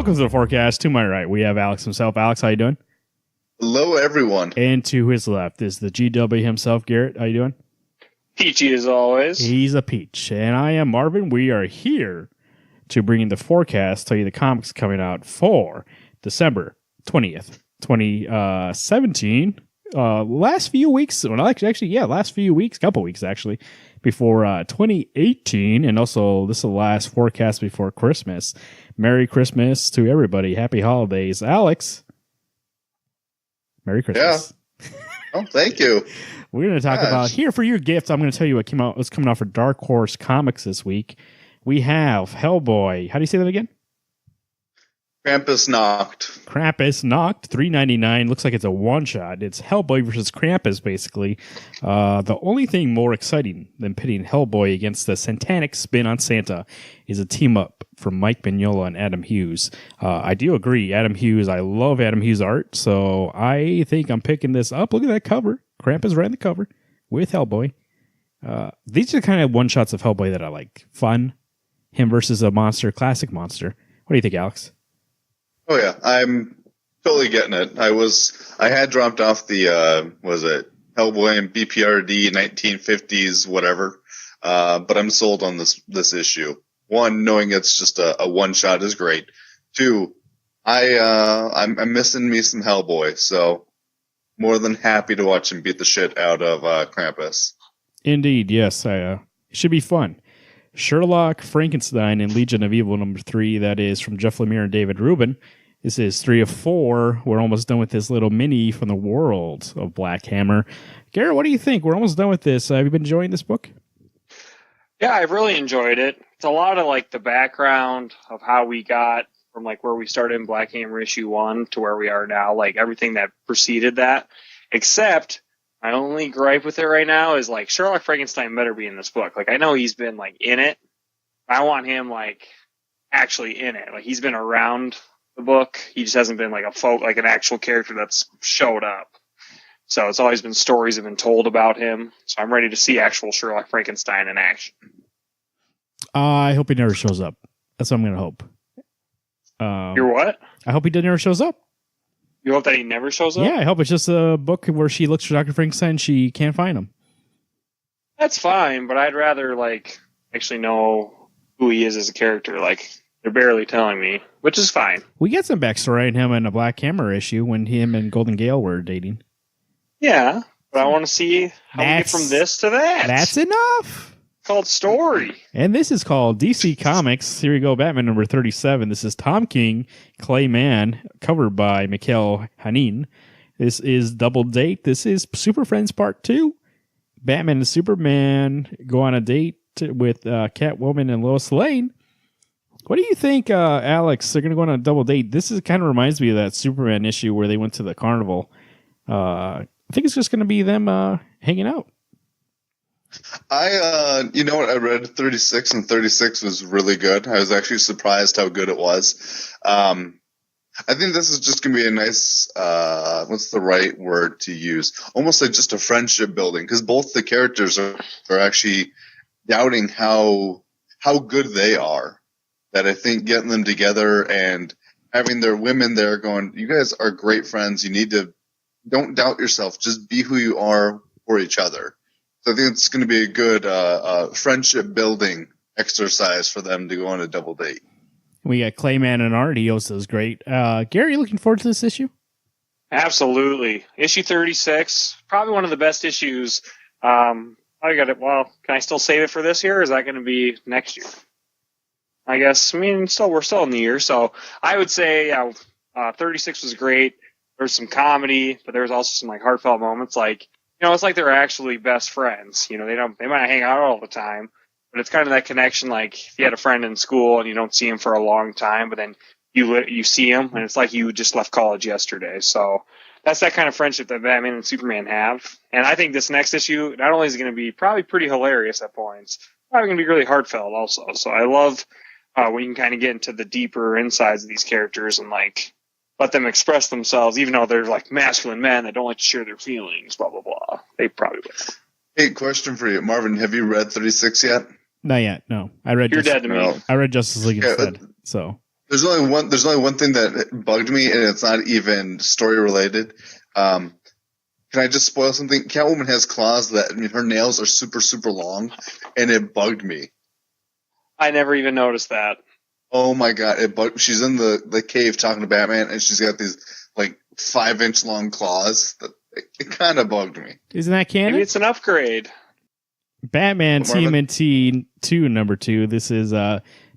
Welcome to the forecast. To my right, we have Alex himself. Alex, how you doing? Hello, everyone. And to his left is the GW himself, Garrett. How you doing? Peachy as always. He's a peach. And I am Marvin. We are here to bring you the forecast, tell you the comics coming out for December 20th, 2017. Last few weeks, well, last few weeks, couple weeks actually, before 2018. And also, this is the last forecast before Christmas. Merry Christmas to everybody. Happy holidays. Alex, Merry Christmas. Yeah. Oh, thank you. We're going to talk about, here for your gift, I'm going to tell you what's coming out for Dark Horse Comics this week. We have Hellboy. How do you say that again? Krampus Knocked, $3.99. Looks like it's a one-shot. It's Hellboy versus Krampus, basically. The only thing more exciting than pitting Hellboy against the satanic spin on Santa is a team-up from Mike Mignola and Adam Hughes. I do agree. Adam Hughes, I love Adam Hughes' art, so I think I'm picking this up. Look at that cover. Krampus right in the cover with Hellboy. These are kind of one-shots of Hellboy that I like. Fun. Him versus a monster, classic monster. What do you think, Alex? Oh yeah, I'm totally getting it. I had dropped off the Hellboy and BPRD 1950s whatever, but I'm sold on this issue. One, knowing it's just a one shot is great. Two, I'm missing me some Hellboy, so more than happy to watch him beat the shit out of Krampus. Indeed, yes. It should be fun. Sherlock, Frankenstein, and Legion of Evil #3. That is from Jeff Lemire and David Rubin. This is 3 of 4. We're almost done with this little mini from the world of Black Hammer. Garrett, what do you think? We're almost done with this. Have you been enjoying this book? Yeah, I've really enjoyed it. It's a lot of like the background of how we got from like where we started in Black Hammer issue 1 to where we are now, like everything that preceded that, except my only gripe with it right now is like Sherlock Frankenstein better be in this book. Like I know he's been like in it. I want him like actually in it. Like he's been around the book. He just hasn't been like an actual character that's showed up. So it's always been stories have been told about him. So I'm ready to see actual Sherlock Frankenstein in action. I hope he never shows up. That's what I'm going to hope. You're what? I hope he never shows up. You hope that he never shows up? Yeah, I hope it's just a book where she looks for Dr. Frankenstein and she can't find him. That's fine, but I'd rather like actually know who he is as a character. Like they're barely telling me, which is fine. We get some backstory on him in a Black Hammer issue when him and Golden Gale were dating. Yeah, but I want to see how we get from this to that. That's enough. It's called story. And this is called DC Comics. Here we go, Batman number 37. This is Tom King, Clay Mann, covered by Mikhail Hanin. This is Double Date. This is Super Friends Part 2. Batman and Superman go on a date with Catwoman and Lois Lane. What do you think, Alex? They're going to go on a double date. This is kind of reminds me of that Superman issue where they went to the carnival. I think it's just going to be them hanging out. You know what? I read 36, and 36 was really good. I was actually surprised how good it was. I think this is just going to be a nice, what's the right word to use? Almost like just a friendship building, because both the characters are actually doubting how good they are. That I think getting them together and having their women there going, you guys are great friends. You need to, don't doubt yourself. Just be who you are for each other. So I think it's going to be a good friendship building exercise for them to go on a double date. We got Clayman and art. He also is great. Gary, you looking forward to this issue? Absolutely. Issue 36, probably one of the best issues. I got it. Well, can I still save it for this year, or is that going to be next year? I guess. I mean, we're still in the year, so I would say 36 was great. There's some comedy, but there's also some like heartfelt moments. Like, you know, it's like they're actually best friends. You know, they might not hang out all the time, but it's kind of that connection. Like if you had a friend in school and you don't see him for a long time, but then you see him and it's like you just left college yesterday. So that's that kind of friendship that Batman and Superman have. And I think this next issue not only is it going to be probably pretty hilarious at points, probably going to be really heartfelt also. So I love when you can kind of get into the deeper insides of these characters and like let them express themselves, even though they're like masculine men that don't like to share their feelings, blah, blah, blah. They probably will. Hey, question for you. Marvin, have you read 36 yet? Not yet, no. I read You're dead to me. I read Justice League instead. So There's only one thing that bugged me, and it's not even story related. Can I just spoil something? Catwoman has claws her nails are super, super long, and it bugged me. I never even noticed that. Oh my god, it bugged. She's in the cave talking to Batman, and she's got these 5-inch long claws. It kind of bugged me. Isn't that canon? Maybe it's an upgrade. Batman TMNT 2 number 2. This is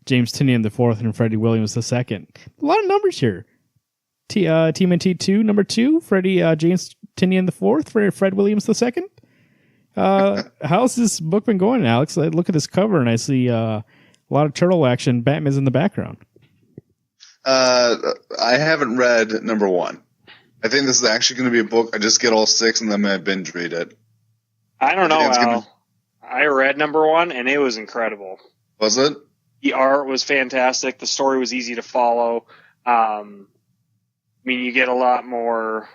James Tynion IV and Freddie Williams II. A lot of numbers here. TMNT 2 number 2. James Tynion IV, Fred Williams II. How's this book been going, Alex? I look at this cover and I see a lot of turtle action. Batman's in the background. I haven't read number 1. I think this is actually going to be a book. I just get all 6 and then I binge read it. I don't know, Al. I read number 1 and it was incredible. Was it? The art was fantastic. The story was easy to follow. You get a lot more.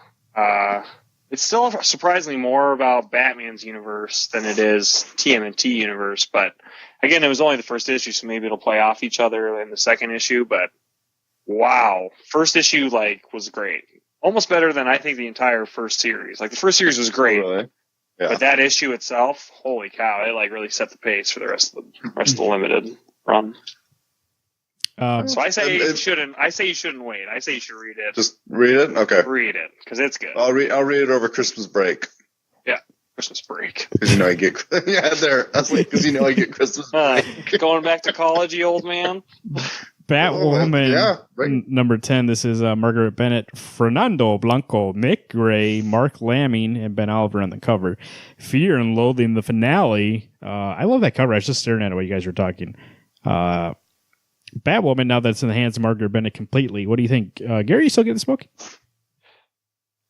It's still surprisingly more about Batman's universe than it is TMNT universe. But again, it was only the first issue, so maybe it'll play off each other in the second issue. But wow, first issue was great, almost better than I think the entire first series. The first series was great, really? Yeah. But that issue itself, holy cow, it really set the pace for the rest of the limited run. So I say you shouldn't. I say you shouldn't wait. I say you should read it. Just read it. Okay. Read it because it's good. I'll read it over Christmas break. Yeah, Christmas break. Because I get there. I was because I get Christmas break. Going back to college, you old man. Batwoman, number 10. This is Margaret Bennett, Fernando Blanco, Mick Gray, Mark Lamming, and Ben Oliver on the cover. Fear and Loathing, the finale. I love that cover. I was just staring at it while you guys were talking. Batwoman, now that's in the hands of Margaret Bennett completely. What do you think? Gary, you still get this book?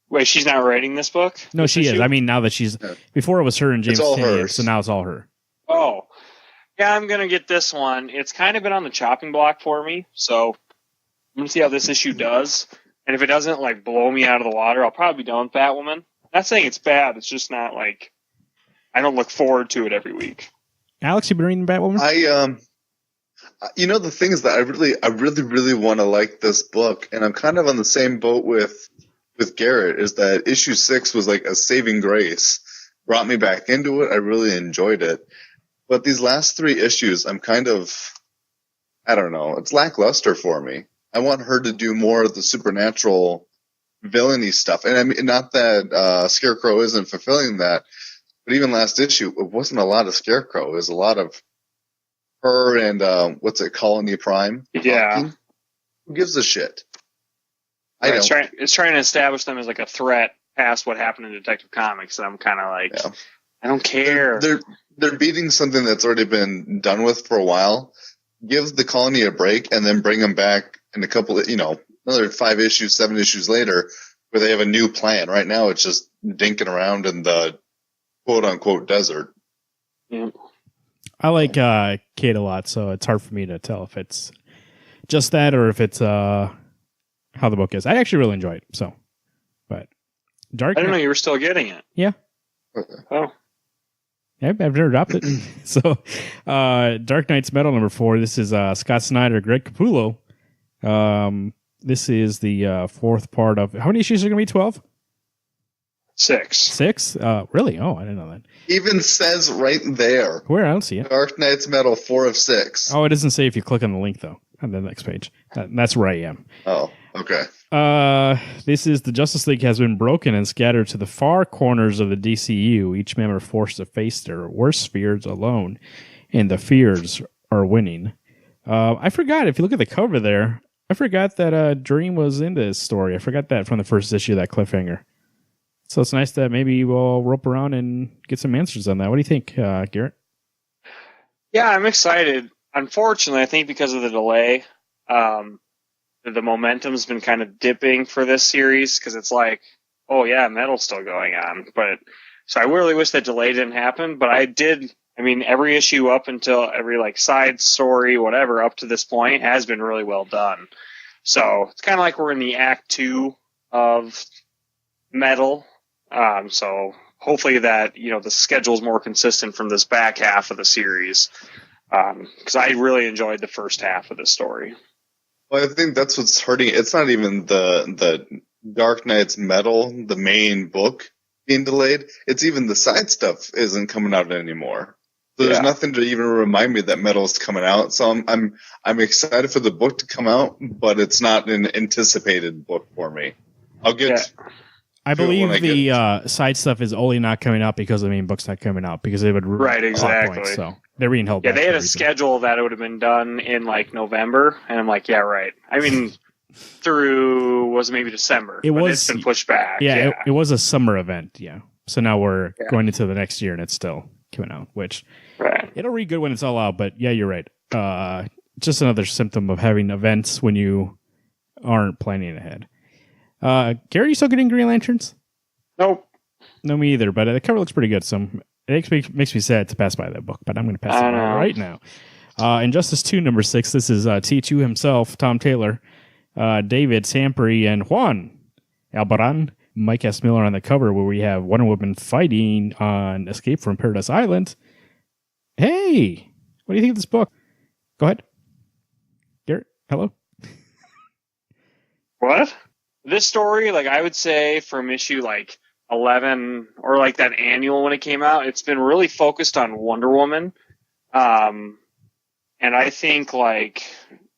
Wait, she's not writing this book? No, she is. I mean, now that she's... Before it was her and James Tynion, so now it's all her. Oh. Yeah, I'm going to get this one. It's kind of been on the chopping block for me, so I'm going to see how this issue does. And if it doesn't, blow me out of the water, I'll probably be done with Batwoman. Not saying it's bad. It's just not, I don't look forward to it every week. Alex, you been reading Batwoman? The thing is that I really want to like this book, and I'm kind of on the same boat with Garrett, is that issue 6 was a saving grace. Brought me back into it. I really enjoyed it. But these last 3 issues, I'm kind of, I don't know, it's lackluster for me. I want her to do more of the supernatural villainy stuff. And I mean, not that Scarecrow isn't fulfilling that, but even last issue, it wasn't a lot of Scarecrow. It was a lot of her and, Colony Prime? Yeah. Who gives a shit? It's trying to establish them as a threat past what happened in Detective Comics, and I'm kind of I don't care. They're beating something that's already been done with for a while. Give the Colony a break, and then bring them back in a couple of, another 5 issues, 7 issues later, where they have a new plan. Right now, it's just dinking around in the quote-unquote desert. Yeah. I like Kate a lot, so it's hard for me to tell if it's just that or if it's how the book is. I actually really enjoy it. So, but I didn't know you were still getting it. Yeah. Oh. Yeah, I've never dropped it. So, Dark Knight's Metal number 4. This is Scott Snyder, Greg Capullo. This is the 4th part of... How many issues are going to be? 12? 6. 6? Really? Oh, I didn't know that. Even says right there. Where? I don't see it. Dark Knight's Metal 4 of 6. Oh, it doesn't say if you click on the link, though, on the next page. That's where I am. Oh, okay. This is the Justice League has been broken and scattered to the far corners of the DCU, each member forced to face their worst fears alone, and the fears are winning. I forgot, if you look at the cover there, I forgot that Dream was in this story. I forgot that from the first issue, that cliffhanger. So it's nice that maybe we'll rope around and get some answers on that. What do you think, Garrett? Yeah, I'm excited. Unfortunately, I think because of the delay, the momentum's been kind of dipping for this series because it's oh yeah, Metal's still going on. But so I really wish that delay didn't happen. But every issue up until every side story, whatever, up to this point has been really well done. So it's kind of like we're in the Act 2 of Metal. So hopefully that, the schedule's more consistent from this back half of the series. Because I really enjoyed the first half of the story. Well, I think that's what's hurting. It's not even the Dark Knight's Metal, the main book, being delayed. It's even the side stuff isn't coming out anymore. So there's nothing to even remind me that Metal is coming out. So I'm excited for the book to come out, but it's not an anticipated book for me. I'll get. I believe the side stuff is only not coming out because the main book's not coming out because it would right exactly. Points, so they're being held back. Yeah, they had a schedule that it would have been done in like November, and I'm like, yeah, right. I mean, through was maybe December. It's been pushed back. Yeah, it was a summer event. Yeah, so now we're going into the next year, and it's still coming out. Which it'll read good when it's all out. But yeah, you're right. Just another symptom of having events when you aren't planning ahead. Gary, you still getting Green Lanterns? Nope. No, me either, but the cover looks pretty good, so it makes me sad to pass by that book, but I'm going to pass it by right now. Injustice 2, number 6, this is T2 himself, Tom Taylor, David Sampry, and Juan Albaran, Mike S. Miller on the cover, where we have Wonder Woman fighting on Escape from Paradise Island. Hey! What do you think of this book? Go ahead. Garrett, hello? What? This story, like I would say from issue like 11 or like that annual when it came out, it's been really focused on Wonder Woman. And I think like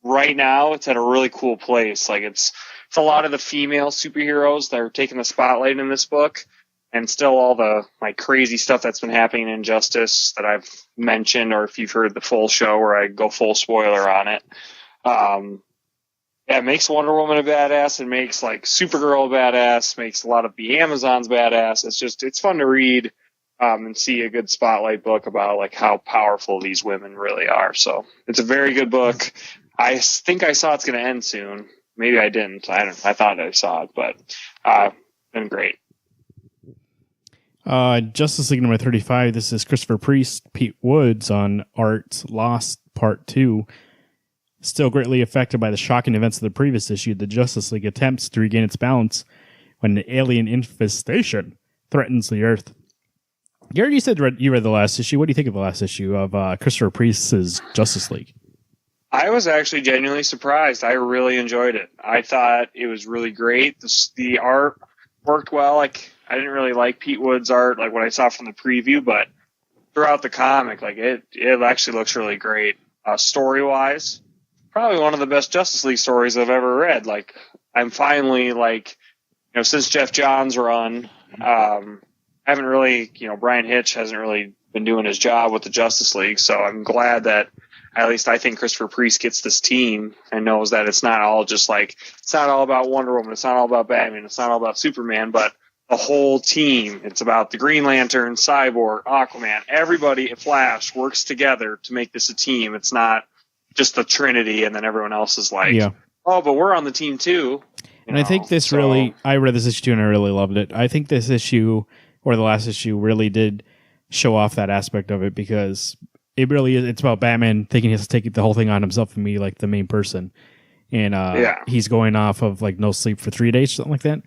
right now it's at a really cool place. Like it's a lot of the female superheroes that are taking the spotlight in this book, and still all the like crazy stuff that's been happening in Injustice that I've mentioned, or if you've heard the full show where I go full spoiler on it. Yeah, it makes Wonder Woman a badass. It makes like Supergirl a badass. Makes a lot of the Amazons badass. It's fun to read and see a good spotlight book about like how powerful these women really are. So it's a very good book. I think I saw it's going to end soon. Maybe I didn't. I thought I saw it, but been great. Justice League number 35. This is Christopher Priest, Pete Woods on art. Lost Part 2. Still greatly affected by the shocking events of the previous issue, the Justice League attempts to regain its balance when an alien infestation threatens the Earth. Gary, you said you read the last issue. What do you think of the last issue of Christopher Priest's Justice League? I was actually genuinely surprised. I really enjoyed it. I thought it was really great. The art worked well. Like I didn't really like Pete Wood's art, like what I saw from the preview, but throughout the comic, like it actually looks really great. Story-wise, probably one of the best Justice League stories I've ever read. Like, I'm finally, like, since Jeff Johns' run, haven't really, Brian Hitch hasn't really been doing his job with the Justice League, so I'm glad that at least I think Christopher Priest gets this team and knows that it's not all just like, it's not all about Wonder Woman, it's not all about Batman, it's not all about Superman, but the whole team. It's about the Green Lantern, Cyborg, Aquaman, everybody, Flash works together to make this a team. It's not just the Trinity, and then everyone else is like, oh, but we're on the team too. I think this I read this issue too, and I really loved it. I think this issue, or the last issue, really did show off that aspect of it, because it really is. It's about Batman thinking he has to take the whole thing on himself and be like the main person, and he's going off of like no sleep for 3 days, something like that.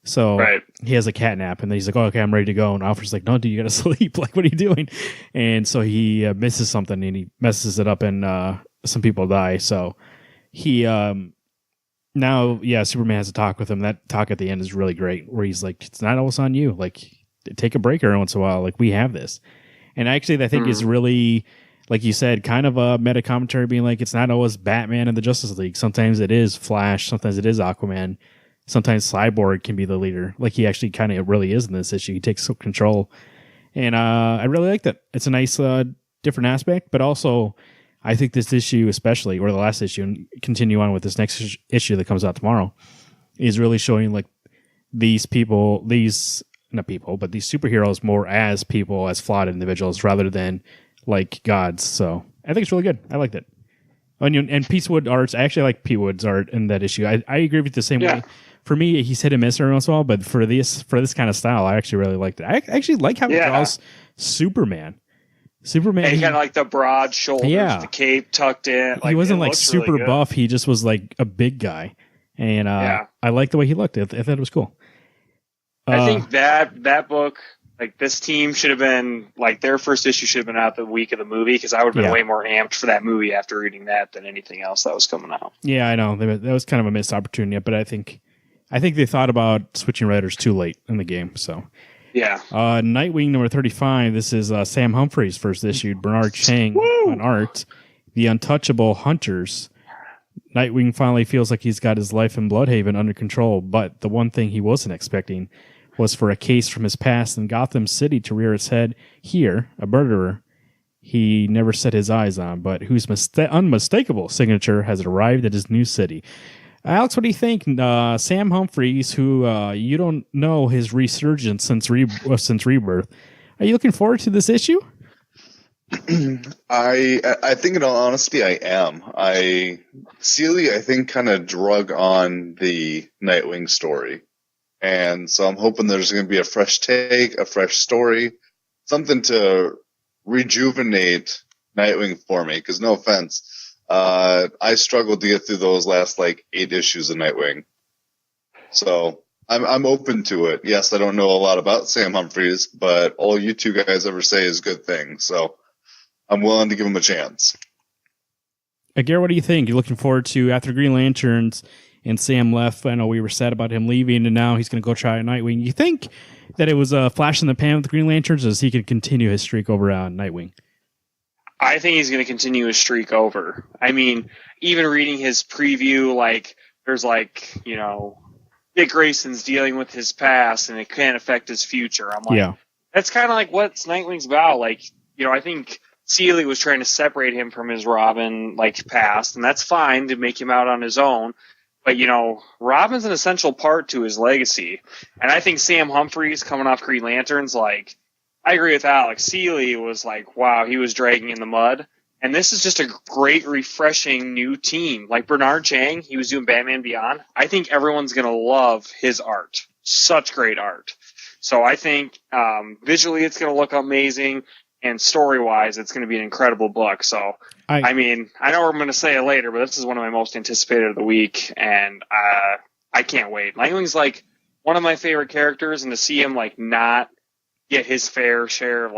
So he has a cat nap, and then he's like, "Oh, okay, I'm ready to go." And Alfred's like, "No, dude, you gotta sleep. Like, what are you doing?" And so he misses something, and he messes it up, and some people die. So he now, Superman has a talk with him. That talk at the end is really great, where he's like, "It's not always on you. Like, take a break every once in a while. Like, we have this." And actually, I think is really, like you said, kind of a meta commentary, being like, it's not always Batman and the Justice League. Sometimes it is Flash. Sometimes it is Aquaman. Sometimes Cyborg can be the leader, like he actually kind of really is in this issue. He takes control, and I really like that. It's a nice, different aspect, but also I think this issue, especially, or the last issue, and continue on with this next issue that comes out tomorrow, is really showing like these superheroes more as people, as flawed individuals, rather than like gods. So I think it's really good. I liked it. And Pete Wood's art, I actually like Pete Wood's art in that issue. I agree with you the same way. For me, he's hit and miss every once in a while, but for this kind of style, I actually really liked it. I actually like how he draws Superman. And he had like the broad shoulders, the cape tucked in. Like, he wasn't like super really buff. He just was like a big guy. And I liked the way he looked. I thought it was cool. I think that book like this team should have been like their first issue should have been out the week of the movie because I would have been way more amped for that movie after reading that than anything else that was coming out. Yeah, I know that was kind of a missed opportunity, but I think they thought about switching writers too late in the game. So yeah, Nightwing number 35. This is Sam Humphries first issued. Bernard Chang on art. The Untouchable Hunters. Nightwing finally feels like he's got his life in Bloodhaven under control, but the one thing he wasn't expecting was for a case from his past in Gotham City to rear its head here, a murderer he never set his eyes on, but whose unmistakable signature has arrived at his new city. Alex, what do you think? Sam Humphries, who you don't know his resurgence since Rebirth. Are you looking forward to this issue? I think, in all honesty, I am. Seeley, I think, kind of drug on the Nightwing story. And so I'm hoping there's going to be a fresh take, a fresh story, something to rejuvenate Nightwing for me. Because no offense, I struggled to get through those last 8 issues of Nightwing. So I'm open to it. Yes, I don't know a lot about Sam Humphries, but all you two guys ever say is good things. So I'm willing to give him a chance. Garrett, what do you think? You're looking forward to, after Green Lanterns and Sam left, I know we were sad about him leaving, and now he's going to go try Nightwing. You think that it was a flash in the pan with the Green Lanterns, or is he going to continue his streak over on Nightwing? I think he's going to continue his streak over. I mean, even reading his preview, there's Dick Grayson's dealing with his past, and it can't affect his future. I'm like, yeah. That's kind of like what Nightwing's about. I think Seeley was trying to separate him from his Robin, past, and that's fine to make him out on his own. But, Robin's an essential part to his legacy. And I think Sam Humphries coming off Green Lanterns, I agree with Alex. Seeley was wow, he was dragging in the mud. And this is just a great, refreshing new team. Bernard Chang, he was doing Batman Beyond. I think everyone's going to love his art. Such great art. So I think visually it's going to look amazing. And story-wise, it's going to be an incredible book. So, I know I'm going to say it later, but this is one of my most anticipated of the week, and I can't wait. Nightwing's one of my favorite characters, and to see him not get his fair share of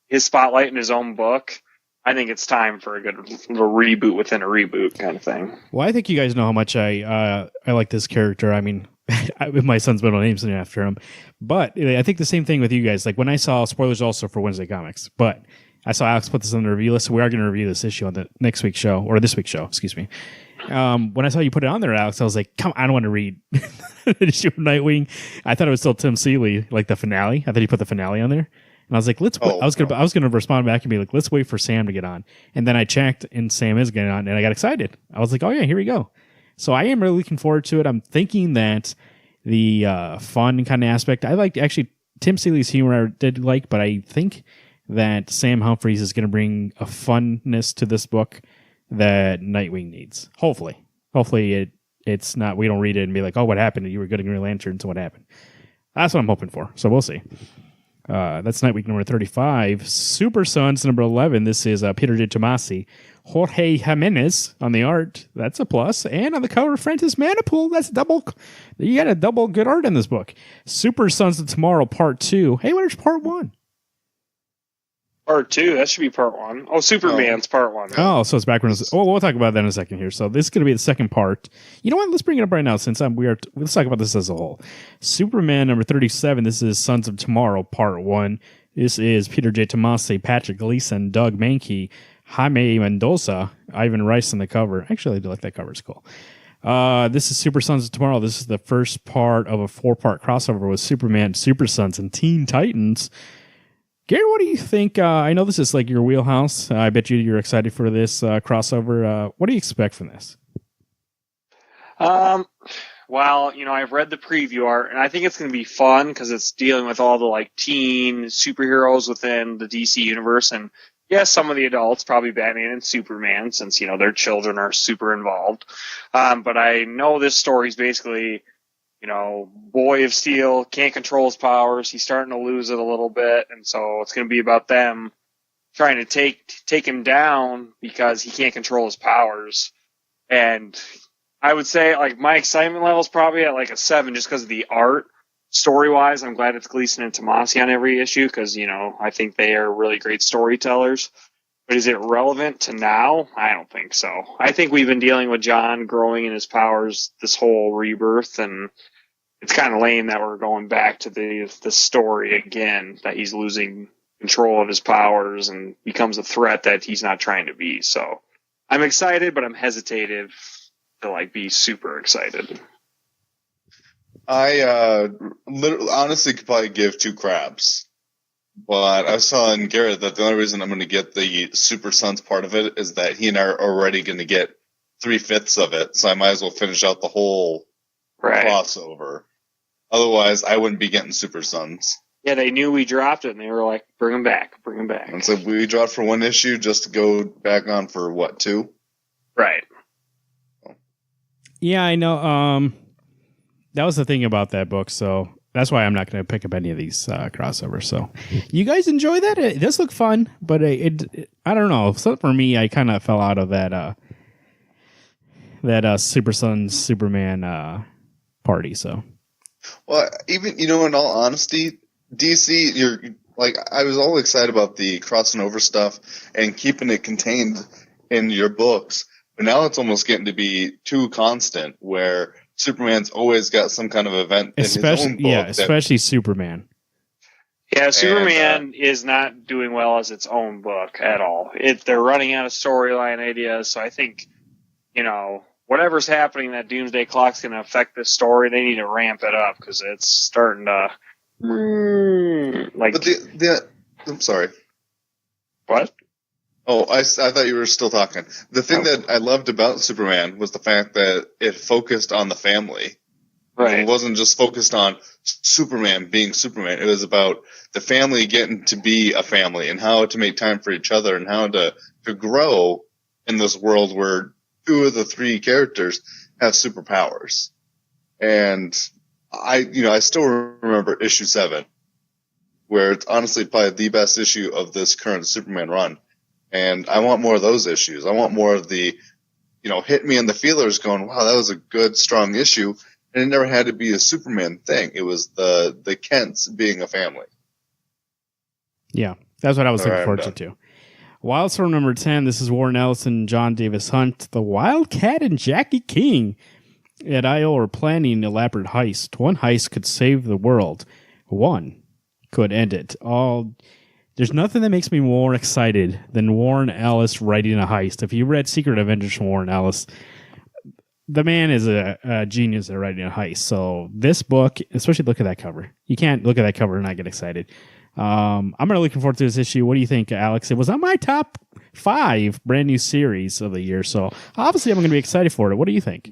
his spotlight in his own book, I think it's time for a good little reboot within a reboot kind of thing. Well, I think you guys know how much I like this character. I mean, my son's middle name's named after him. But I think the same thing with you guys. When I saw, spoilers also for Wednesday Comics, but I saw Alex put this on the review list, so we are going to review this issue on the next week's show, or this week's show, excuse me. When I saw you put it on there, Alex, I was like, come on, I don't want to read the issue of Nightwing. I thought it was still Tim Seeley, the finale. I thought he put the finale on there. And I was like, let's wait. I was gonna respond back and be like, let's wait for Sam to get on. And then I checked, and Sam is getting on, and I got excited. I was like, oh yeah, here we go. So I am really looking forward to it. I'm thinking that the fun kind of aspect, I liked actually Tim Seeley's humor I did like, but I think that Sam Humphries is going to bring a funness to this book that Nightwing needs. Hopefully it's not, we don't read it and be like, oh, what happened? You were good in Green Lantern, so what happened? That's what I'm hoping for. So we'll see. That's Nightwing number 35. Super Sons number 11. This is Peter J. Tomasi. Jorge Jimenez on the art. That's a plus. And on the cover, Francis Manipool. That's double. You got a double good art in this book. Super Sons of Tomorrow Part 2. Hey, where's Part 1? Part 2? That should be Part 1. Oh, Superman's Part 1. Oh, so it's backwards. Oh, we'll talk about that in a second here. So this is going to be the second part. You know what? Let's bring it up right now since let's talk about this as a whole. Superman number 37. This is Sons of Tomorrow Part 1. This is Peter J. Tomasi, Patrick Gleason, Doug Mankey, Jaime Mendoza, Ivan Rice on the cover. Actually, I do like that cover. It's cool. This is Super Sons of Tomorrow. This is the first part of a 4-part crossover with Superman, Super Sons, and Teen Titans. Gary, what do you think? I know this is your wheelhouse. I bet you're excited for this crossover. What do you expect from this? Well, I've read the preview art, and I think it's going to be fun because it's dealing with all the teen superheroes within the DC universe, and yes, some of the adults, probably Batman and Superman, since their children are super involved. But I know this story's basically, Boy of Steel can't control his powers. He's starting to lose it a little bit, and so it's going to be about them trying to take him down because he can't control his powers. And I would say my excitement level is probably at a 7 just because of the art. story-wise, I'm glad it's Gleason and Tomasi on every issue because, I think they are really great storytellers. But is it relevant to now? I don't think so. I think we've been dealing with John growing in his powers this whole rebirth, and it's kind of lame that we're going back to the story again, that he's losing control of his powers and becomes a threat that he's not trying to be. So I'm excited, but I'm hesitative to be super excited. I honestly could probably give two craps. But I was telling Garrett that the only reason I'm going to get the Super Sons part of it is that he and I are already going to get 3/5 of it, so I might as well finish out the whole crossover. Otherwise, I wouldn't be getting Super Sons. Yeah, they knew we dropped it, and they were like, bring him back. And so we dropped for one issue just to go back on for, what, 2? Right. Yeah, I know. That was the thing about that book, so that's why I'm not going to pick up any of these crossovers. So you guys enjoy that? It does look fun, but it I don't know. So for me, I kind of fell out of that Super Sons Superman party. So, well, even in all honesty, DC, I was all excited about the crossing over stuff and keeping it contained in your books, but now it's almost getting to be too constant where Superman's always got some kind of event in his own book. Yeah, especially Superman. Yeah, Superman is not doing well as its own book at all. They're running out of storyline ideas, so I think, whatever's happening, that Doomsday Clock's going to affect this story. They need to ramp it up because it's starting to But I'm sorry. What? Oh, I thought you were still talking. The thing that I loved about Superman was the fact that it focused on the family. Right. It wasn't just focused on Superman being Superman. It was about the family getting to be a family and how to make time for each other and how to grow in this world where 2 of the 3 characters have superpowers. And I still remember issue 7, where it's honestly probably the best issue of this current Superman run. And I want more of those issues. I want more of the, hit me in the feelers going, wow, that was a good, strong issue. And it never had to be a Superman thing. It was the Kents being a family. Yeah, that's what I was looking forward to. Wildstorm number 10. This is Warren Ellis and John Davis Hunt. The Wildcat and Jackie King at I.O. are planning an elaborate heist. One heist could save the world. One could end it. There's nothing that makes me more excited than Warren Ellis writing a heist. If you read Secret Avengers from Warren Ellis, the man is a genius at writing a heist. So this book, especially look at that cover. You can't look at that cover and not get excited. I'm really looking forward to this issue. What do you think, Alex? It was on my top 5 brand new series of the year. So obviously I'm going to be excited for it. What do you think?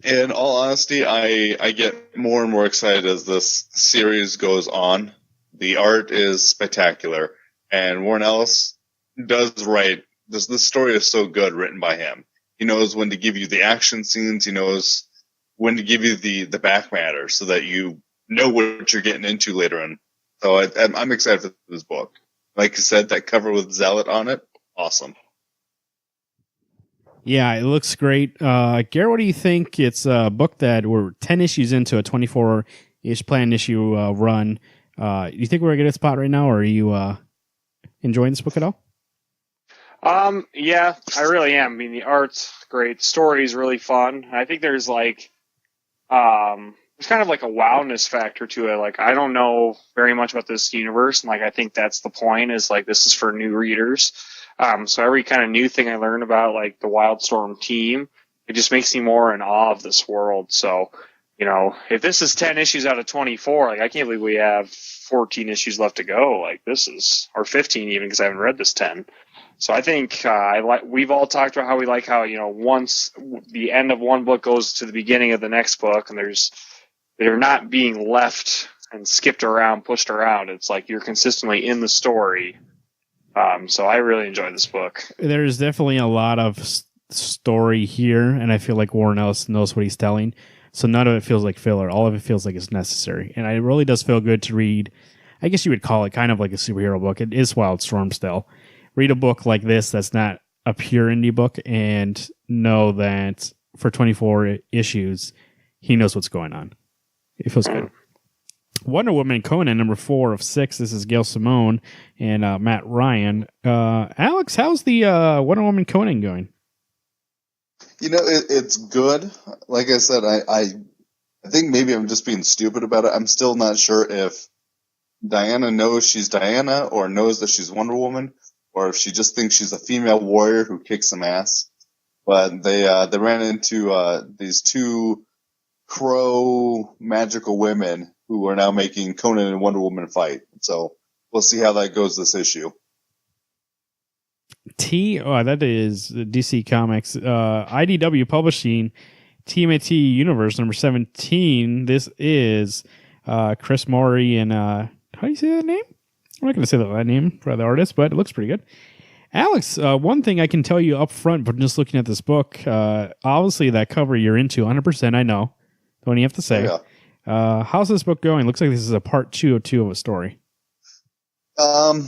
In all honesty, I get more and more excited as this series goes on. The art is spectacular, and Warren Ellis does write. This story is so good written by him. He knows when to give you the action scenes. He knows when to give you the back matter so that you know what you're getting into later on. So I'm excited for this book. Like you said, that cover with Zealot on it, awesome. Yeah, it looks great. Garrett, what do you think? It's a book that we're 10 issues into a 24-ish planned issue run. Do you think we're a good spot right now, or are you enjoying this book at all? Yeah, I really am. I mean, the art's great. The story's really fun. I think there's there's kind of like a wowness factor to it. I don't know very much about this universe, and I think that's the point, is this is for new readers. So every kind of new thing I learn about the Wildstorm team, it just makes me more in awe of this world. So, if this is 10 issues out of 24, I can't believe we have 14 issues left to go. This is, or 15 even, because I haven't read this 10. So I think we've all talked about how we like how, once the end of one book goes to the beginning of the next book, and they're not being left and skipped around, pushed around. It's you're consistently in the story. So I really enjoyed this book. There's definitely a lot of story here, and I feel like Warren Ellis knows what he's telling. So none of it feels like filler. All of it feels like it's necessary. And it really does feel good to read. I guess you would call it kind of like a superhero book. It is Wildstorm still. Read a book like this that's not a pure indie book and know that for 24 issues, he knows what's going on. It feels good. Wonder Woman Conan, number 4 of 6. This is Gail Simone and Matt Ryan. Alex, how's the Wonder Woman Conan going? It's good. Like I said, I think maybe I'm just being stupid about it. I'm still not sure if Diana knows she's Diana or knows that she's Wonder Woman, or if she just thinks she's a female warrior who kicks some ass. But they ran into these two crow magical women who are now making Conan and Wonder Woman fight. So we'll see how that goes this issue. That is DC Comics. IDW Publishing, TMNT Universe, number 17. This is Chris Maury and how do you say that name? I'm not going to say that name for the artist, but it looks pretty good. Alex, one thing I can tell you up front, but just looking at this book, obviously that cover you're into 100%. I know. Don't you have to say? Oh, yeah. How's this book going? Looks like this is a part 2 of a story. I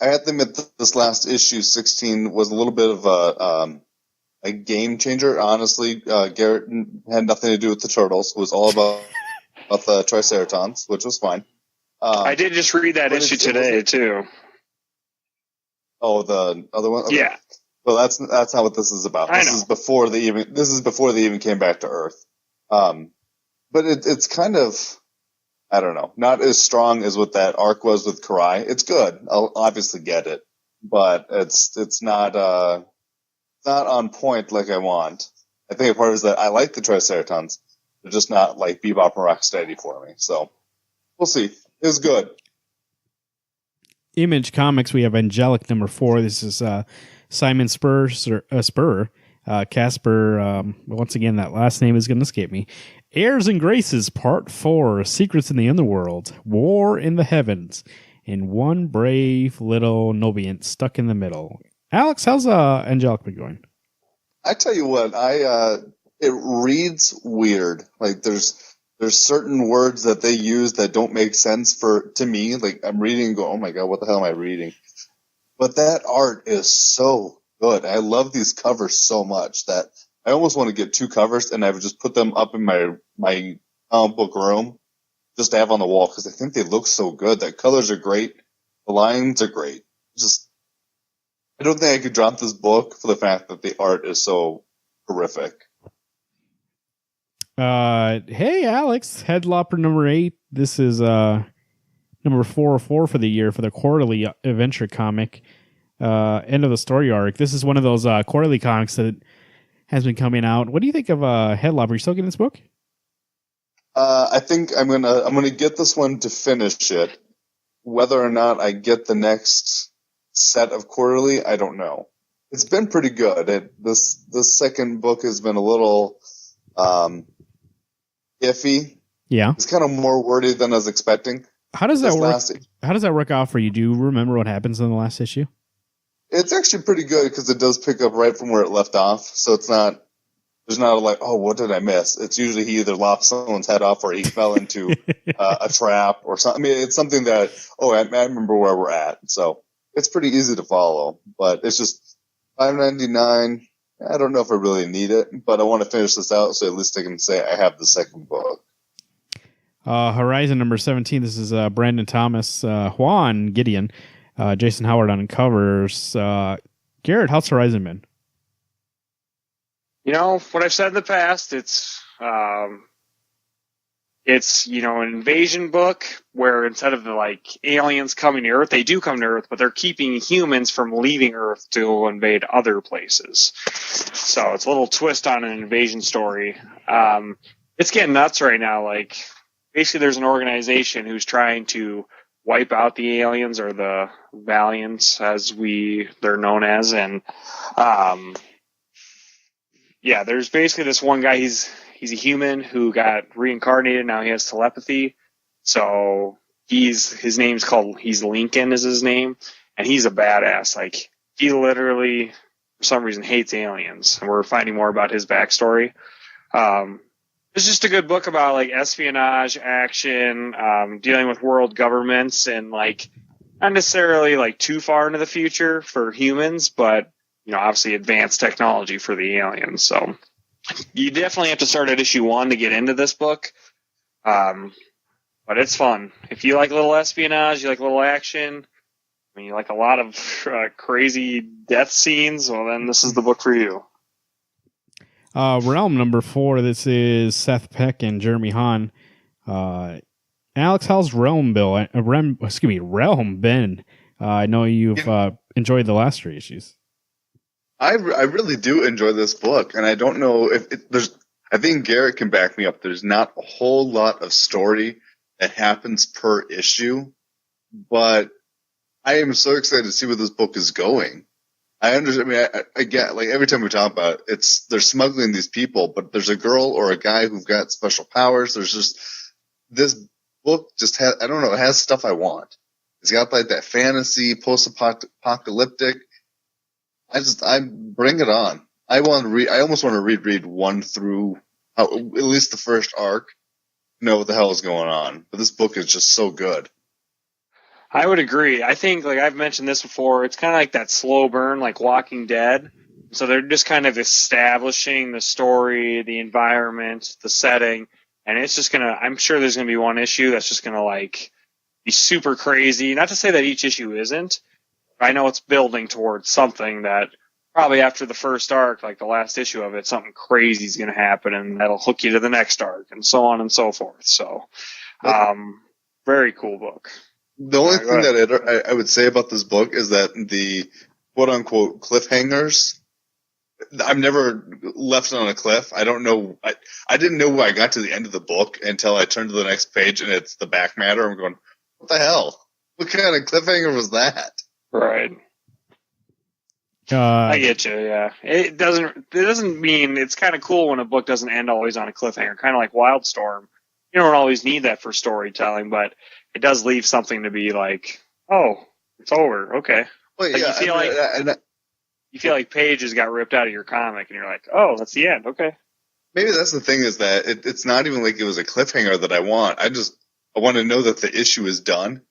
have to admit this last issue, 16, was a little bit of a game changer. Honestly, Garrett had nothing to do with the turtles. It was all about the Triceratons, which was fine. I did just read that issue today, too. Oh, the other one? Okay. Yeah. Well, that's not what this is about. This is before they even came back to Earth. But it's kind of, I don't know, not as strong as what that arc was with Karai. It's good. I'll obviously get it, but it's not on point like I want. I think a part of it is that I like the Triceratons. They're just not like Bebop and Rocksteady for me. So we'll see. It's good. Image Comics, we have Angelic number 4. This is Simon Spurr. Casper, once again, that last name is going to escape me. Airs and Graces, Part 4, Secrets in the Underworld, War in the Heavens, and one brave little Nobiant stuck in the middle. Alex, how's Angelic been going? I tell you what, it reads weird. Like there's certain words that they use that don't make sense to me. Like I'm reading and go, oh my God, what the hell am I reading? But that art is so good. I love these covers so much that I almost want to get 2 covers and I would just put them up in my comic book room just to have on the wall because I think they look so good. The colors are great. The lines are great. I don't think I could drop this book for the fact that the art is so horrific. Hey, Alex, Headlopper number 8. This is number 404 for the year for the quarterly adventure comic. End of the story arc. This is one of those quarterly comics that has been coming out. What do you think of Headlopper? Are you still getting this book? I think I'm gonna get this one to finish it. Whether or not I get the next set of quarterly, I don't know. It's been pretty good. This second book has been a little iffy. Yeah, it's kind of more wordy than I was expecting. How does that work? How does that work out for you? Do you remember what happens in the last issue? It's actually pretty good because it does pick up right from where it left off. So there's not like, oh, what did I miss? It's usually he either lopped someone's head off or he fell into a trap or something. I mean, it's something that, I remember where we're at. So it's pretty easy to follow, but it's just $5.99. I don't know if I really need it, but I want to finish this out so at least I can say I have the second book. Horizon number 17. This is Brandon Thomas, Juan Gideon, Jason Howard on covers. Garrett, how's Horizon been? What I've said in the past, it's an invasion book where instead of the aliens coming to Earth, they do come to Earth, but they're keeping humans from leaving Earth to invade other places. So it's a little twist on an invasion story. It's getting nuts right now. Basically there's an organization who's trying to wipe out the aliens, or the Valiants as they're known as, and there's basically this one guy, he's a human who got reincarnated, now he has telepathy. So he's Lincoln is his name, and he's a badass. He literally for some reason hates aliens, and we're finding more about his backstory. It's just a good book about espionage, action, dealing with world governments, and not necessarily too far into the future for humans, but obviously advanced technology for the aliens. So you definitely have to start at issue 1 to get into this book. But it's fun. If you like a little espionage, you like a little action, I mean, you like a lot of crazy death scenes, well, then this is the book for you. Realm number 4. This is Seth Peck and Jeremy Hahn. Alex, how's Realm been? I know you've enjoyed the last 3 issues. I really do enjoy this book, and I don't know if there's. I think Garrett can back me up. There's not a whole lot of story that happens per issue, but I am so excited to see where this book is going. I understand. I mean, I get, like, every time we talk about it, they're smuggling these people, but there's a girl or a guy who've got special powers. There's just this book just has, I don't know, it has stuff I want. It's got like that fantasy, post-apocalyptic. I bring it on. I almost want to read 1 through at least the first arc. Know what the hell is going on. But this book is just so good. I would agree. I think, like I've mentioned this before, it's kind of like that slow burn, like Walking Dead. So they're just kind of establishing the story, the environment, the setting, and it's just I'm sure there's gonna be one issue that's just gonna like be super crazy. Not to say that each issue isn't, but I know it's building towards something that probably after the first arc, like the last issue of it, something crazy is gonna happen, and that'll hook you to the next arc, and so on and so forth. So, very cool book. The only thing that I would say about this book is that the quote-unquote cliffhangers, I've never left on a cliff. I don't know. I didn't know I got to the end of the book until I turned to the next page and it's the back matter. I'm going, what the hell? What kind of cliffhanger was that? Right. I get you, yeah. It doesn't mean, it's kind of cool when a book doesn't end always on a cliffhanger, kind of like Wildstorm. You don't always need that for storytelling, but it does leave something to be like, oh, it's over. Okay. Well, like yeah, you feel like pages got ripped out of your comic, and you're like, oh, that's the end. Okay. Maybe that's the thing, is that it's not even like it was a cliffhanger that I want. I want to know that the issue is done.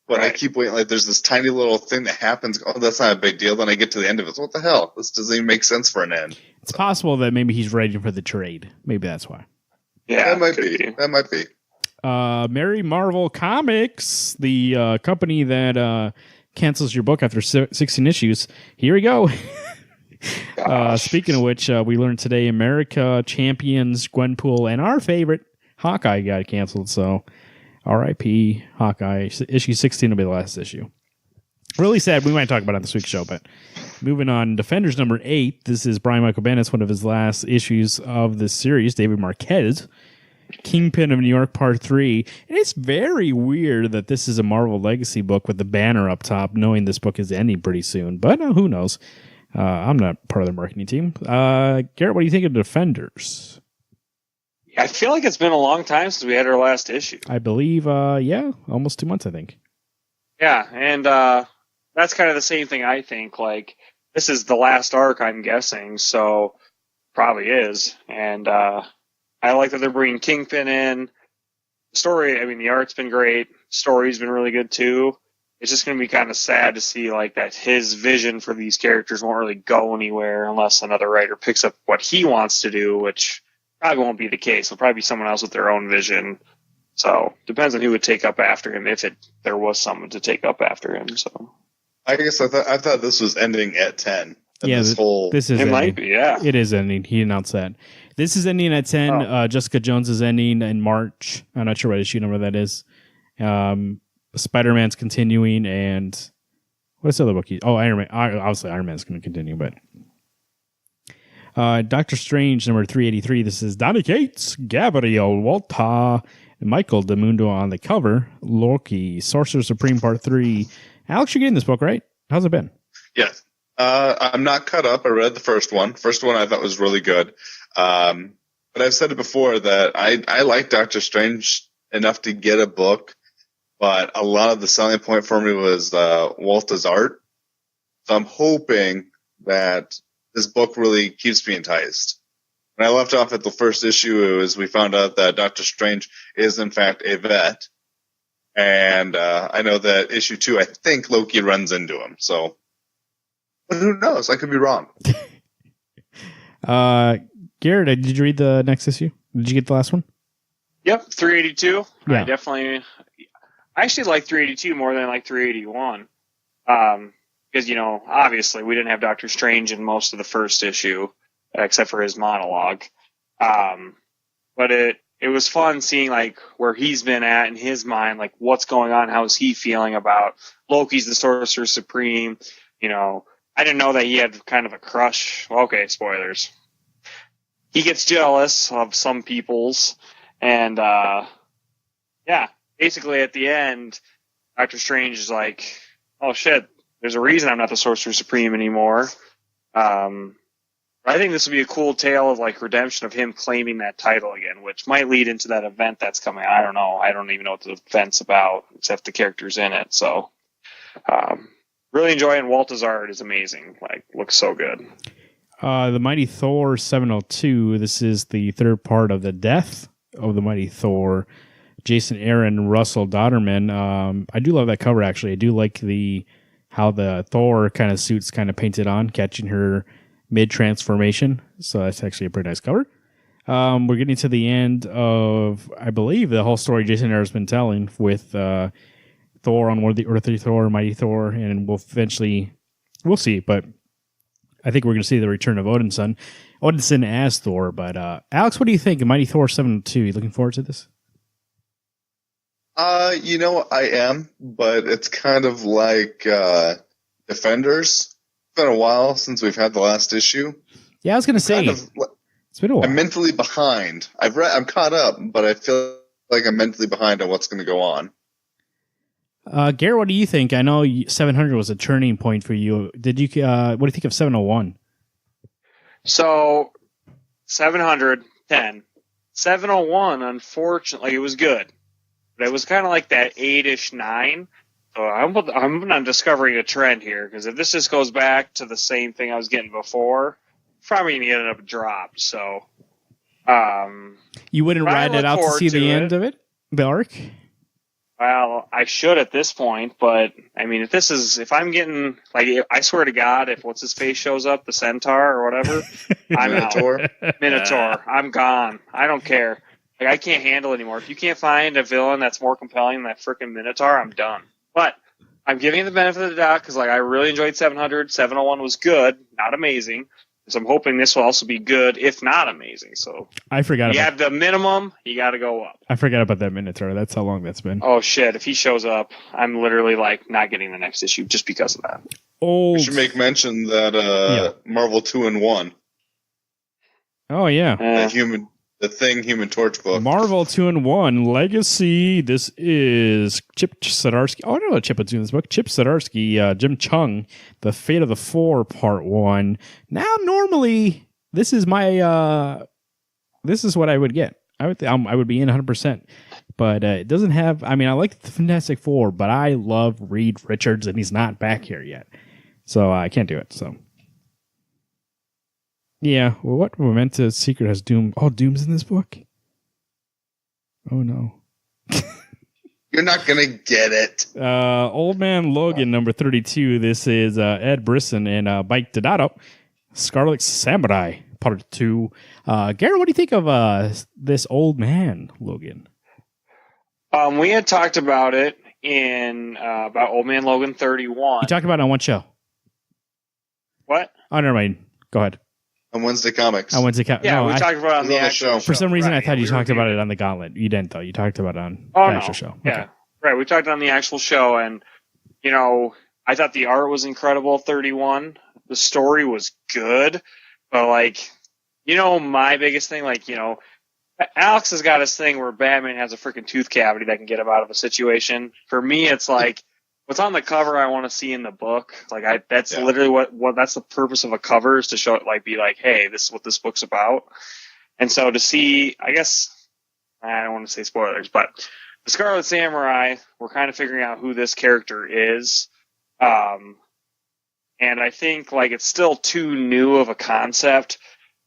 But right. I keep waiting, like there's this tiny little thing that happens. Oh, that's not a big deal. Then I get to the end of it. So what the hell? This doesn't even make sense for an end. It's possible that maybe he's ready for the trade. Maybe that's why. Yeah, that might be. Mary Marvel Comics, the company that cancels your book after 16 issues. Here we go. Speaking of which, we learned today America Champions, Gwenpool, and our favorite Hawkeye got canceled. So R.I.P. Hawkeye. Issue 16 will be the last issue. Really sad. We might talk about it on this week's show, but moving on. Defenders number 8. This is Brian Michael Bendis, one of his last issues of this series. David Marquez, Kingpin of New York Part 3. And it's very weird that this is a Marvel Legacy book with the banner up top, knowing this book is ending pretty soon. But who knows? I'm not part of the marketing team. Garrett, what do you think of Defenders? I feel like it's been a long time since we had our last issue. I believe, almost 2 months, I think. Yeah, and that's kind of the same thing, I think. Like, this is the last arc, I'm guessing, so probably is. And I like that they're bringing Kingpin in. The story, I mean, the art's been great. Story's been really good, too. It's just going to be kind of sad to see, like, that his vision for these characters won't really go anywhere unless another writer picks up what he wants to do, which probably won't be the case. It'll probably be someone else with their own vision. So depends on who would take up after him, if there was someone to take up after him. So I guess I thought this was ending at 10. Yeah, this is it ending. Might be, yeah. It is ending. He announced that. This is ending at 10. Oh. Jessica Jones is ending in March. I'm not sure what issue number that is. Spider-Man's continuing, and what's the other book? Iron Man. Obviously, Iron Man's going to continue, but Doctor Strange number 383. This is Donny Cates, Gabriel Walta, and Michael DeMundo on the cover. Loki, Sorcerer Supreme Part 3. Alex, you're getting this book, right? How's it been? Yes. I'm not caught up. I read the first one. First one I thought was really good. But I've said it before that I like Doctor Strange enough to get a book, but a lot of the selling point for me was Walta's art. So I'm hoping that this book really keeps me enticed. When I left off at the first issue, we found out that Doctor Strange is in fact a vet. And I know that issue 2, I think Loki runs into him. So, but who knows? I could be wrong. Garrett, did you read the next issue? Did you get the last one? Yep, 382. Yeah. I actually like 382 more than I like 381. Because, obviously we didn't have Doctor Strange in most of the first issue, except for his monologue. But it was fun seeing, like, where he's been at in his mind, like, what's going on, how's he feeling about Loki's the Sorcerer Supreme. I didn't know that he had kind of a crush. Okay, spoilers. He gets jealous of some people's, and, basically at the end, Doctor Strange is like, oh shit, there's a reason I'm not the Sorcerer Supreme anymore. I think this would be a cool tale of, like, redemption of him claiming that title again, which might lead into that event that's coming. I don't know. I don't even know what the event's about, except the characters in it. So, really enjoying Walt's art is amazing. Like, looks so good. The Mighty Thor 702. This is the third part of the death of the Mighty Thor. Jason Aaron, Russell Dodderman. I do love that cover, actually. I do like how the Thor kind of suit's kind of painted on, catching her mid-transformation. So that's actually a pretty nice cover. We're getting to the end of, I believe, the whole story Jason Aaron's been telling with Thor on Worthy Earthly Thor, Mighty Thor, and we'll see, but I think we're going to see the return of Odinson as Thor. But Alex, what do you think of Mighty Thor 702? You looking forward to this? I am, but it's kind of like Defenders. It's been a while since we've had the last issue. Yeah, I was going to say, it's been a while. I'm mentally behind. I'm caught up, but I feel like I'm mentally behind on what's going to go on. Garrett, what do you think? I know 700 was a turning point for you. What do you think of 701? So, 710. 701, unfortunately, it was good. But it was kind of like that 8-ish, 9. So I'm discovering a trend here, because if this just goes back to the same thing I was getting before, probably going to end up dropped. So, you wouldn't ride it out to see the end of it? The arc? Well, I should at this point, but I mean, if I'm getting, like, I swear to God, if what's his face shows up, the Centaur or whatever, I'm Minotaur. out. Minotaur. I'm gone. I don't care. Like, I can't handle it anymore. If you can't find a villain that's more compelling than that freaking Minotaur, I'm done. But I'm giving you the benefit of the doubt because, like, I really enjoyed 700. 701 was good, not amazing. So I'm hoping this will also be good, if not amazing. So I forgot. You have the minimum, you got to go up. I forgot about that Minotaur. That's how long that's been. Oh shit! If he shows up, I'm literally like not getting the next issue just because of that. We should make mention that Marvel 2-in-1. Oh yeah, the Human Torch book. Marvel 2-in-1 Legacy. This is Chip Zdarsky. Oh, I don't know what Chip was doing this book. Chip Zdarsky, Jim Chung, The Fate of the Four, Part 1. Now, normally, this is my. This is what I would get. I would be in 100%. But it doesn't have. I mean, I like the Fantastic Four, but I love Reed Richards, and he's not back here yet, so I can't do it. So. Yeah, well, what momentous secret has Doom? Oh, Doom's in this book? Oh, no. You're not going to get it. Old Man Logan, number 32. This is Ed Brisson and Mike Deodato. Scarlet Samurai, part 2. Garrett, what do you think of this Old Man Logan? We had talked about it in about Old Man Logan 31. You talked about it on what show? What? Oh, never mind. Go ahead. On Wednesday Comics. On Wednesday Comics. Yeah, no, we talked about it on the actual show. For some reason, I thought you talked about it on the Gauntlet. You didn't, though. You talked about it on the actual show. Yeah, okay. Right. We talked on the actual show, and, I thought the art was incredible, 31. The story was good, but, like, my biggest thing, like, Alex has got his thing where Batman has a freaking tooth cavity that can get him out of a situation. For me, it's like, what's on the cover I want to see in the book. Like that's literally what that's the purpose of a cover, is to show it, like, be like, hey, this is what this book's about. And so to see, I guess, I don't want to say spoilers, but the Scarlet Samurai, we're kind of figuring out who this character is. And I think, like, it's still too new of a concept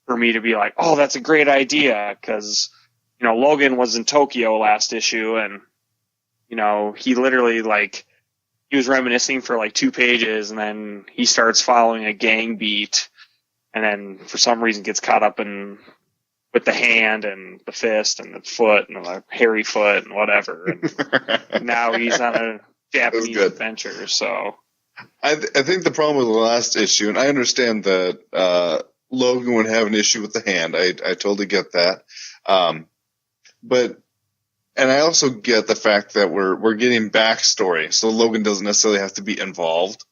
for me to be like, oh, that's a great idea. Cause, Logan was in Tokyo last issue, and, he literally, like, he was reminiscing for like 2 pages, and then he starts following a gang beat, and then for some reason gets caught up with with the hand and the fist and the foot and the hairy foot and whatever. And now he's on a Japanese adventure. So I think the problem with the last issue, and I understand that Logan would have an issue with the hand. I totally get that. And I also get the fact that we're getting backstory, so Logan doesn't necessarily have to be involved.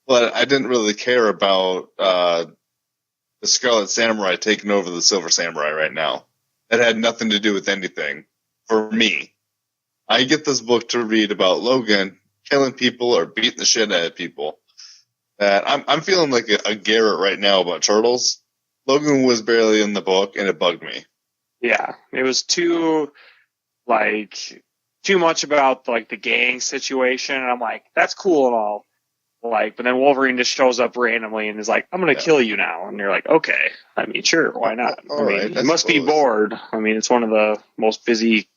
But I didn't really care about the Scarlet Samurai taking over the Silver Samurai right now. That had nothing to do with anything for me. I get this book to read about Logan killing people or beating the shit out of people. I'm feeling like a Garrett right now about turtles. Logan was barely in the book, and it bugged me. Yeah, it was too much about like the gang situation, and I'm like, that's cool and all. Like, but then Wolverine just shows up randomly and is like, I'm going to kill you now. And you're like, okay. I mean, sure, why not? You must be bored. I mean, it's one of the most busy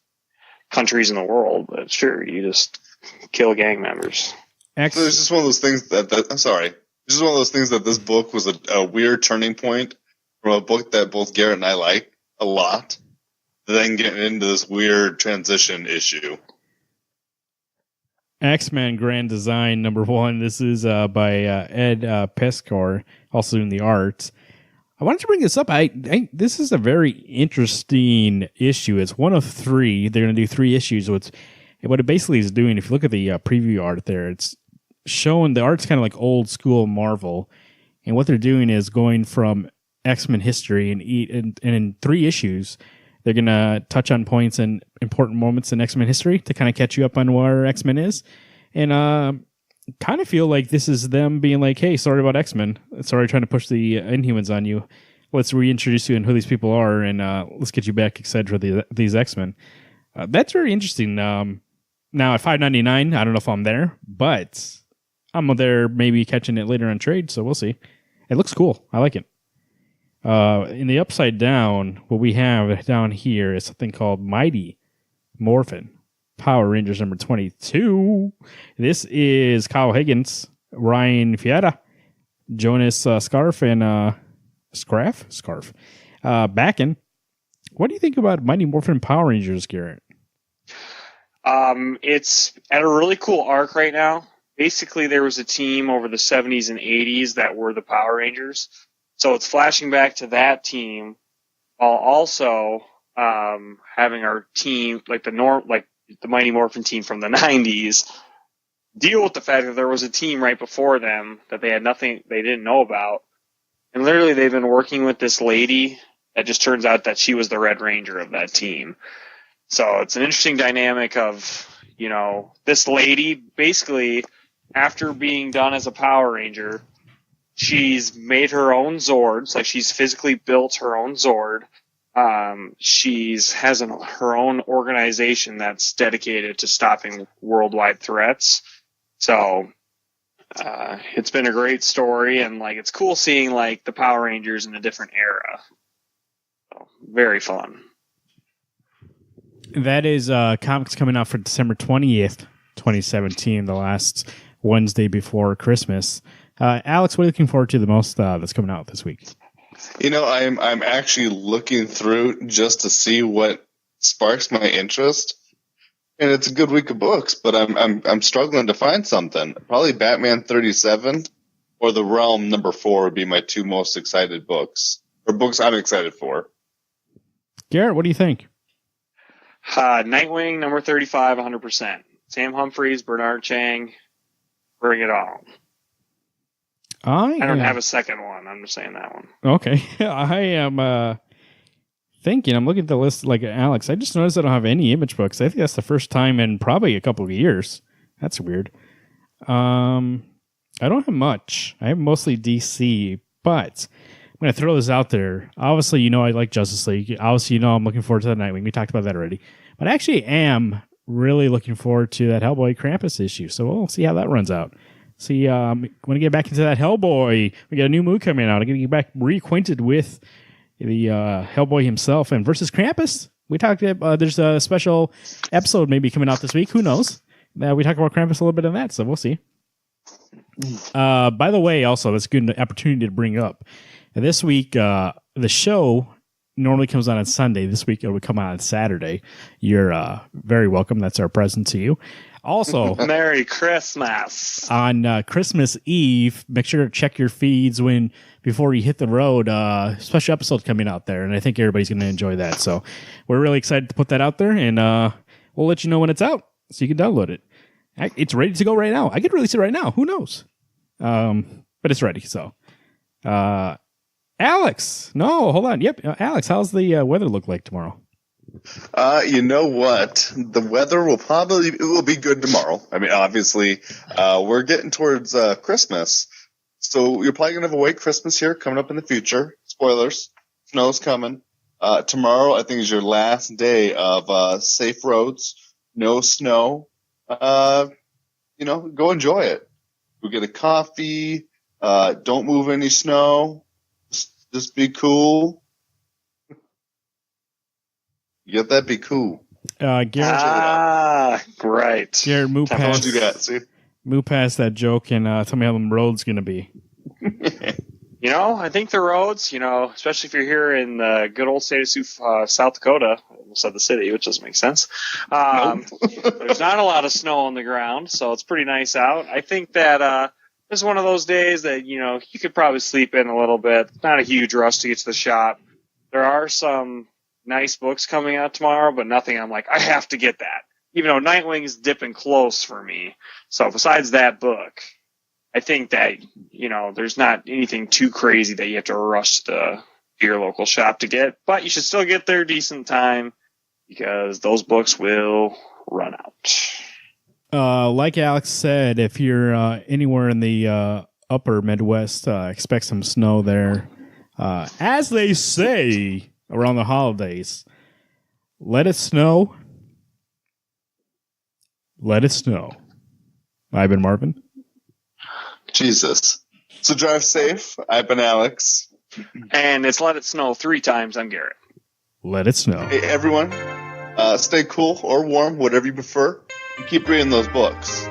countries in the world, but sure, you just kill gang members. So it's just one of those things I'm sorry. It's just one of those things that this book was a weird turning point from a book that both Garrett and I like a lot, then getting into this weird transition issue. X-Men Grand Design #1. This is by Ed Pescar, also in the art. I wanted to bring this up. This is a very interesting issue. It's one of 3. They're going to do 3 issues. What it basically is doing, if you look at the preview art there, it's showing the art's kind of like old school Marvel. And what they're doing is going from X-Men history, and in 3 issues, they're going to touch on points and important moments in X-Men history to kind of catch you up on where X-Men is. And kind of feel like this is them being like, hey, sorry about X-Men. Sorry trying to push the Inhumans on you. Let's reintroduce you and who these people are, and let's get you back excited for these X-Men. That's very interesting. Now at $5.99, I don't know if I'm there, but I'm there maybe catching it later on trade, so we'll see. It looks cool. I like it. In the upside down, what we have down here is something called Mighty Morphin Power Rangers #22. This is Kyle Higgins, Ryan Fiata, Jonas Scarf, and Scarf. Backing. What do you think about Mighty Morphin Power Rangers, Garrett? It's at a really cool arc right now. Basically, there was a team over the 70s and 80s that were the Power Rangers. So it's flashing back to that team while also having our team, like the Mighty Morphin team from the 90s, deal with the fact that there was a team right before them that they didn't know about. And literally they've been working with this lady that just turns out that she was the Red Ranger of that team. So it's an interesting dynamic of, this lady basically, after being done as a Power Ranger, she's made her own Zords, like she's physically built her own Zord. She's has her own organization that's dedicated to stopping worldwide threats. So it's been a great story, and it's cool seeing the Power Rangers in a different era. So, very fun. That is comics coming out for December 20th, 2017, the last Wednesday before Christmas. Alex, what are you looking forward to the most that's coming out this week? I'm actually looking through just to see what sparks my interest, and it's a good week of books. But I'm struggling to find something. Probably Batman 37 or The Realm #4 would be my 2 most excited books, or books I'm excited for. Garrett, what do you think? Nightwing #35, 100%. Sam Humphries, Bernard Chang, bring it on. I don't have a second one. I'm just saying that one. Okay. I am thinking, I'm looking at the list like Alex. I just noticed I don't have any Image books. I think that's the first time in probably a couple of years. That's weird. I don't have much. I have mostly DC, but I'm going to throw this out there. Obviously, I like Justice League. Obviously, I'm looking forward to the Nightwing. We talked about that already. But I actually am really looking forward to that Hellboy Krampus issue. So we'll see how that runs out. See, when I get back into that Hellboy, we got a new movie coming out. I'm going to get back reacquainted with the Hellboy himself and versus Krampus. We talked about, there's a special episode maybe coming out this week. Who knows? We talk about Krampus a little bit in that, so we'll see. By the way, also, that's a good opportunity to bring up. This week, the show normally comes on Sunday. This week it would come out on Saturday. You're very welcome. That's our present to you. Also, Merry Christmas. On Christmas Eve, make sure to check your feeds before you hit the road. Special episode coming out there, and I think everybody's going to enjoy that. So we're really excited to put that out there, and we'll let you know when it's out so you can download it. It's ready to go right now. I could release it right now. Who knows? But it's ready. So, Alex, no, hold on. Yep, Alex, how's the weather look like tomorrow? You know what? The weather it will be good tomorrow. I mean, obviously, we're getting towards Christmas, so you're probably gonna have a white Christmas here coming up in the future. Spoilers: snow's coming. Tomorrow, I think, is your last day of safe roads, no snow. Go enjoy it. Go get a coffee. Don't move any snow. Just be cool. You get that? Be cool. Garrett. Right. Garrett, move past. Do that. See? Move past that joke and tell me how the road's gonna be. I think the roads, especially if you're here in the good old state of South Dakota, I almost said the city, which doesn't make sense. There's not a lot of snow on the ground, so it's pretty nice out. I think that this is one of those days that, you could probably sleep in a little bit. Not a huge rush to get to the shop. There are some nice books coming out tomorrow, but nothing I'm like, I have to get that. Even though Nightwing's dipping close for me. So besides that book, I think that, there's not anything too crazy that you have to rush to your local shop to get. But you should still get there decent time because those books will run out. Like Alex said, if you're anywhere in the upper Midwest, expect some snow there. As they say around the holidays, let it snow. Let it snow. I've been Marvin. Jesus. So drive safe. I've been Alex. And it's Let It Snow 3 times. I'm Garrett. Let it snow. Hey, everyone, stay cool or warm, whatever you prefer. And keep reading those books.